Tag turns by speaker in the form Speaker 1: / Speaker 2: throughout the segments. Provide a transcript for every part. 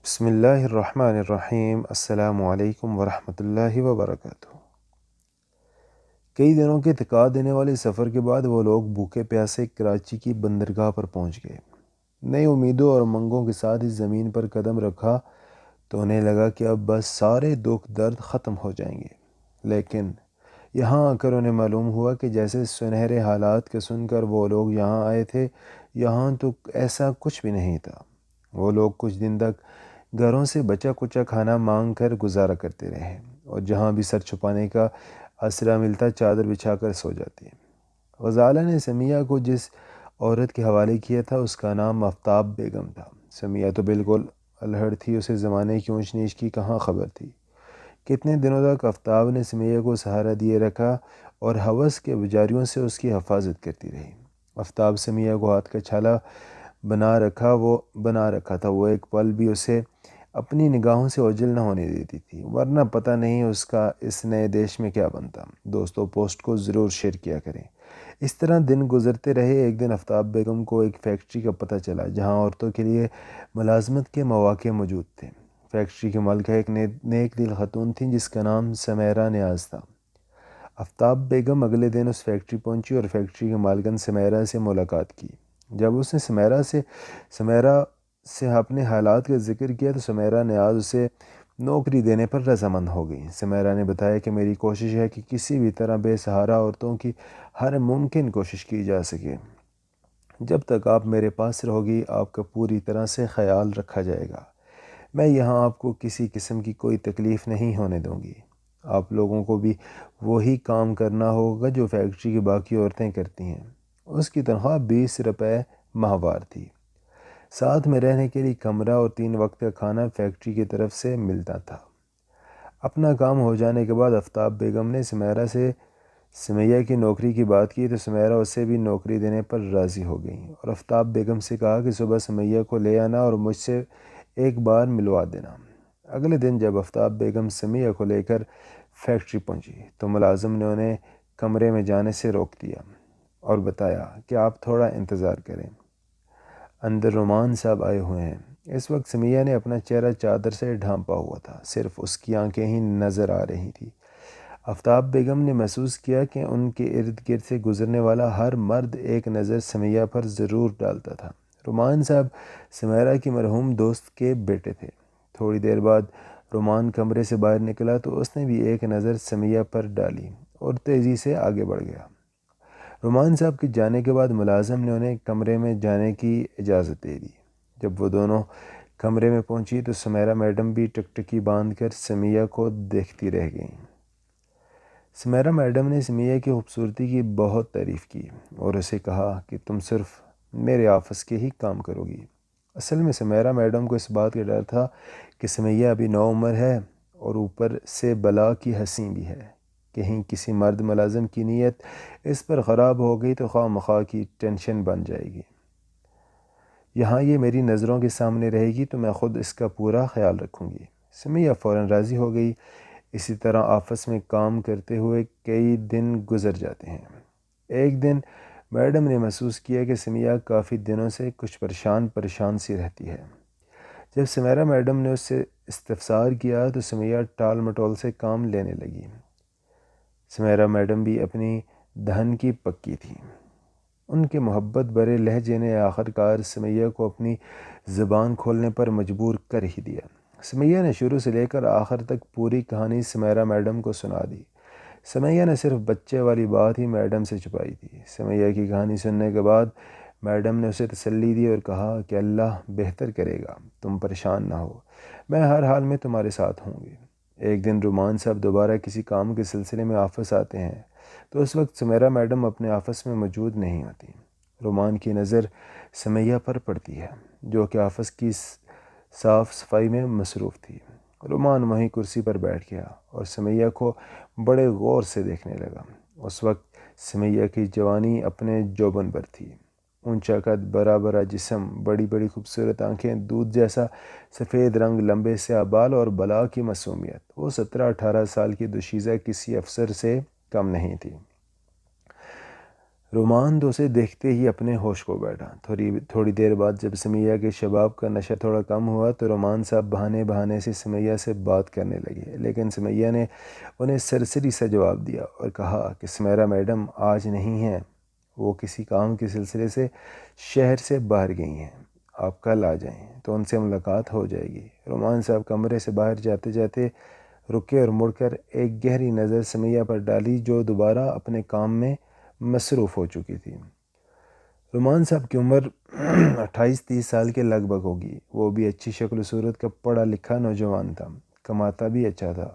Speaker 1: بسم اللہ الرحمن الرحیم۔ السلام علیکم ورحمۃ اللہ وبرکاتہ۔ کئی دنوں کے تھکا دینے والے سفر کے بعد وہ لوگ بھوکے پیاسے کراچی کی بندرگاہ پر پہنچ گئے۔ نئی امیدوں اور امنگوں کے ساتھ اس زمین پر قدم رکھا تو انہیں لگا کہ اب بس سارے دکھ درد ختم ہو جائیں گے، لیکن یہاں آ کر انہیں معلوم ہوا کہ جیسے سنہرے حالات کے سن کر وہ لوگ یہاں آئے تھے، یہاں تو ایسا کچھ بھی نہیں تھا۔ وہ لوگ کچھ دن تک گھروں سے بچا کچا کھانا مانگ کر گزارا کرتے رہے، اور جہاں بھی سر چھپانے کا آسرا ملتا چادر بچھا کر سو جاتے۔ غزالہ نے سمیہ کو جس عورت کے حوالے کیا تھا اس کا نام آفتاب بیگم تھا۔ سمیہ تو بالکل الہڑ تھی، اسے زمانے کی اونچ نیچ کی کہاں خبر تھی۔ کتنے دنوں تک آفتاب نے سمیہ کو سہارا دیے رکھا اور ہوس کے بجاریوں سے اس کی حفاظت کرتی رہی۔ آفتاب سمیہ کو ہاتھ کا چھالا بنا رکھا تھا، وہ ایک پل بھی اسے اپنی نگاہوں سے اوجھل نہ ہونے دیتی تھی، ورنہ پتہ نہیں اس کا اس نئے دیش میں کیا بنتا۔ دوستو، پوسٹ کو ضرور شیئر کیا کریں۔ اس طرح دن گزرتے رہے۔ ایک دن آفتاب بیگم کو ایک فیکٹری کا پتہ چلا جہاں عورتوں کے لیے ملازمت کے مواقع موجود تھے۔ فیکٹری کے مالکہ ایک نیک دل خاتون تھیں جس کا نام سمیرہ نیاز تھا۔ آفتاب بیگم اگلے دن اس فیکٹری پہنچی اور فیکٹری کے مالکن سمیرہ سے ملاقات کی۔ جب اس نے سمیرہ سے اپنے حالات کا ذکر کیا تو سمیرہ نیاز اسے نوکری دینے پر رضامند ہو گئی۔ سمیرہ نے بتایا کہ میری کوشش ہے کہ کسی بھی طرح بے سہارا عورتوں کی ہر ممکن کوشش کی جا سکے۔ جب تک آپ میرے پاس رہو گی آپ کا پوری طرح سے خیال رکھا جائے گا۔ میں یہاں آپ کو کسی قسم کی کوئی تکلیف نہیں ہونے دوں گی۔ آپ لوگوں کو بھی وہی کام کرنا ہوگا جو فیکٹری کی باقی عورتیں کرتی ہیں۔ اس کی تنخواہ 20 روپے ماہوار تھی۔ ساتھ میں رہنے کے لیے کمرہ اور 3 وقت کا کھانا فیکٹری کی طرف سے ملتا تھا۔ اپنا کام ہو جانے کے بعد آفتاب بیگم نے سمیرہ سے سمیہ کی نوکری کی بات کی تو سمیرہ اسے بھی نوکری دینے پر راضی ہو گئی اور آفتاب بیگم سے کہا کہ صبح سمیہ کو لے آنا اور مجھ سے ایک بار ملوا دینا۔ اگلے دن جب آفتاب بیگم سمیہ کو لے کر فیکٹری پہنچی تو ملازم نے انہیں کمرے میں جانے سے روک دیا اور بتایا کہ آپ تھوڑا انتظار کریں، اندر رومان صاحب آئے ہوئے ہیں۔ اس وقت سمیہ نے اپنا چہرہ چادر سے ڈھانپا ہوا تھا، صرف اس کی آنکھیں ہی نظر آ رہی تھیں۔ آفتاب بیگم نے محسوس کیا کہ ان کے ارد گرد سے گزرنے والا ہر مرد ایک نظر سمیہ پر ضرور ڈالتا تھا۔ رومان صاحب سمیرہ کی مرحوم دوست کے بیٹے تھے۔ تھوڑی دیر بعد رومان کمرے سے باہر نکلا تو اس نے بھی ایک نظر سمیہ پر ڈالی اور تیزی سے آگے بڑھ گیا۔ رومان صاحب کے جانے کے بعد ملازم نے انہیں کمرے میں جانے کی اجازت دے دی۔ جب وہ دونوں کمرے میں پہنچی تو سمیرہ میڈم بھی ٹکٹکی باندھ کر سمیہ کو دیکھتی رہ گئیں۔ سمیرہ میڈم نے سمیہ کی خوبصورتی کی بہت تعریف کی اور اسے کہا کہ تم صرف میرے آفس کے ہی کام کرو گی۔ اصل میں سمیرہ میڈم کو اس بات کا ڈر تھا کہ سمیہ ابھی نوعمر ہے اور اوپر سے بلا کی حسین بھی ہے۔ کہیں کسی مرد ملازم کی نیت اس پر خراب ہو گئی تو خواہ مخواہ کی ٹینشن بن جائے گی۔ یہاں یہ میری نظروں کے سامنے رہے گی تو میں خود اس کا پورا خیال رکھوں گی۔ سمیہ فوراً راضی ہو گئی۔ اسی طرح آفس میں کام کرتے ہوئے کئی دن گزر جاتے ہیں۔ ایک دن میڈم نے محسوس کیا کہ سمیہ کافی دنوں سے کچھ پریشان سی رہتی ہے۔ جب سمیرہ میڈم نے اس سے استفسار کیا تو سمیہ ٹال مٹول سے کام لینے لگی۔ سمیرہ میڈم بھی اپنی دہن کی پکی تھی۔ ان کے محبت بھرے لہجے نے آخر کار سمیہ کو اپنی زبان کھولنے پر مجبور کر ہی دیا۔ سمیہ نے شروع سے لے کر آخر تک پوری کہانی سمیرہ میڈم کو سنا دی۔ سمیہ نے صرف بچے والی بات ہی میڈم سے چھپائی تھی۔ سمیہ کی کہانی سننے کے بعد میڈم نے اسے تسلی دی اور کہا کہ اللہ بہتر کرے گا، تم پریشان نہ ہو، میں ہر حال میں تمہارے ساتھ ہوں گی۔ ایک دن رومان صاحب دوبارہ کسی کام کے سلسلے میں آفس آتے ہیں تو اس وقت سمیرہ میڈم اپنے آفس میں موجود نہیں ہوتی۔ رومان کی نظر سمیہ پر پڑتی ہے جو کہ آفس کی صاف صفائی میں مصروف تھی۔ رومان وہیں کرسی پر بیٹھ گیا اور سمیہ کو بڑے غور سے دیکھنے لگا۔ اس وقت سمیہ کی جوانی اپنے جوبن پر تھی۔ اونچا قد، برا جسم، بڑی بڑی خوبصورت آنکھیں، دودھ جیسا سفید رنگ، لمبے سیاہ بال اور بلا کی معصومیت۔ وہ 17-18 سال کی دوشیزہ کسی افسر سے کم نہیں تھی۔ رومان تو اسے دیکھتے ہی اپنے ہوش کو بیٹھا۔ تھوڑی دیر بعد جب سمیہ کے شباب کا نشہ تھوڑا کم ہوا تو رومان صاحب بہانے سے سمیہ سے بات کرنے لگے، لیکن سمیہ نے انہیں سرسری سا جواب دیا اور کہا کہ سمیرا میڈم آج نہیں ہیں، وہ کسی کام کے سلسلے سے شہر سے باہر گئی ہیں، آپ کل آ جائیں تو ان سے ملاقات ہو جائے گی۔ رومان صاحب کمرے سے باہر جاتے جاتے رکے اور مڑ کر ایک گہری نظر سمیہ پر ڈالی جو دوبارہ اپنے کام میں مصروف ہو چکی تھی۔ رومان صاحب کی عمر 28-30 سال کے لگ بھگ ہوگی۔ وہ بھی اچھی شکل و صورت کا پڑھا لکھا نوجوان تھا، کماتا بھی اچھا تھا۔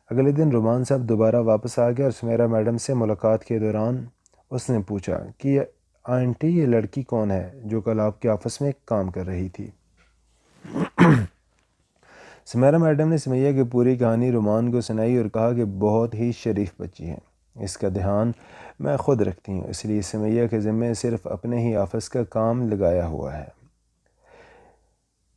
Speaker 1: اگلے دن رومان صاحب دوبارہ واپس آ گیا اور سمیرا میڈم سے ملاقات کے دوران اس نے پوچھا کہ آنٹی یہ لڑکی کون ہے جو کل آپ کے آفس میں کام کر رہی تھی؟ سمیرا میڈم نے سمیہ کی پوری کہانی رومان کو سنائی اور کہا کہ بہت ہی شریف بچی ہے، اس کا دھیان میں خود رکھتی ہوں، اس لیے سمیہ کے ذمے صرف اپنے ہی آفس کا کام لگایا ہوا ہے۔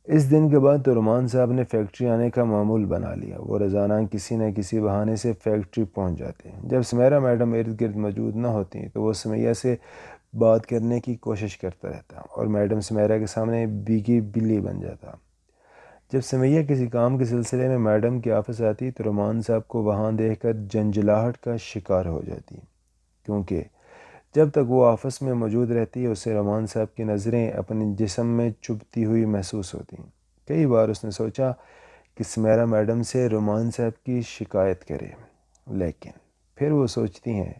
Speaker 1: اس دن کے بعد تو رومان صاحب نے فیکٹری آنے کا معمول بنا لیا۔ وہ روزانہ کسی نہ کسی بہانے سے فیکٹری پہنچ جاتے۔ جب سمیرا میڈم ارد گرد موجود نہ ہوتی تو وہ سمیہ سے بات کرنے کی کوشش کرتا رہتا اور میڈم سمیرا کے سامنے بیگی بلی بن جاتا۔ جب سمیہ کسی کام کے سلسلے میں میڈم کے آفس آتی تو رومان صاحب کو وہاں دیکھ کر جنجلاہٹ کا شکار ہو جاتی، کیونکہ جب تک وہ آفس میں موجود رہتی اسے رومان صاحب کی نظریں اپنے جسم میں چبھتی ہوئی محسوس ہوتی۔ کئی بار اس نے سوچا کہ سمیرا میڈم سے رومان صاحب کی شکایت کرے، لیکن پھر وہ سوچتی ہیں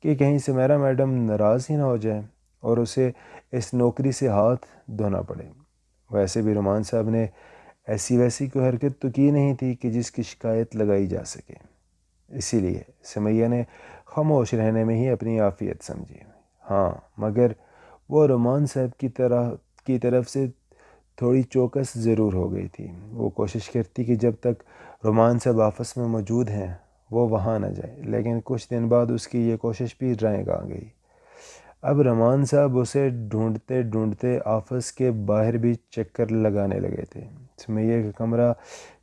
Speaker 1: کہ کہیں سمیرا میڈم ناراض ہی نہ ہو جائے اور اسے اس نوکری سے ہاتھ دھونا پڑے۔ ویسے بھی رومان صاحب نے ایسی ویسی کوئی حرکت تو کی نہیں تھی کہ جس کی شکایت لگائی جا سکے، اسی لیے سمیہ نے خاموش رہنے میں ہی اپنی عافیت سمجھی۔ ہاں، مگر وہ رومان صاحب کی طرف سے تھوڑی چوکس ضرور ہو گئی تھی۔ وہ کوشش کرتی کہ جب تک رومان صاحب آفس میں موجود ہیں وہ وہاں نہ جائے، لیکن کچھ دن بعد اس کی یہ کوشش بھی رنگ آ گئی۔ اب رومان صاحب اسے ڈھونڈتے ڈھونڈتے آفس کے باہر بھی چکر لگانے لگے تھے۔ سمیہ کا کمرہ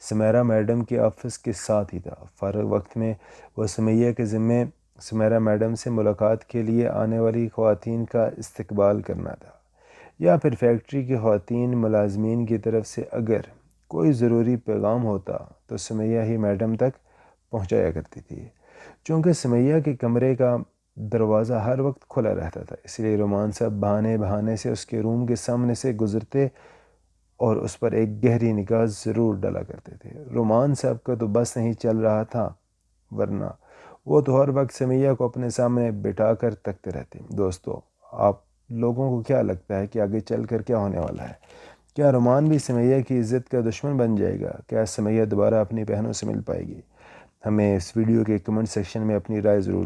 Speaker 1: سمیرا میڈم کے آفس کے ساتھ ہی تھا۔ فارغ وقت میں وہ سمیہ کے ذمے سمیرا میڈم سے ملاقات کے لیے آنے والی خواتین کا استقبال کرنا تھا، یا پھر فیکٹری کی خواتین ملازمین کی طرف سے اگر کوئی ضروری پیغام ہوتا تو سمیہ ہی میڈم تک پہنچایا کرتی تھی۔ چونکہ سمیہ کے کمرے کا دروازہ ہر وقت کھلا رہتا تھا، اس لیے رومان صاحب بہانے سے اس کے روم کے سامنے سے گزرتے اور اس پر ایک گہری نگاہ ضرور ڈالا کرتے تھے۔ رومان صاحب کا تو بس نہیں چل رہا تھا، ورنہ وہ تو ہر وقت سمیہ کو اپنے سامنے بٹھا کر تکتے رہتے۔ دوستو، آپ لوگوں کو کیا لگتا ہے کہ آگے چل کر کیا ہونے والا ہے؟ کیا رومان بھی سمیہ کی عزت کا دشمن بن جائے گا؟ کیا سمیہ دوبارہ اپنی بہنوں سے مل پائے گی؟ ہمیں اس ویڈیو کے کمنٹ سیکشن میں اپنی رائے ضرور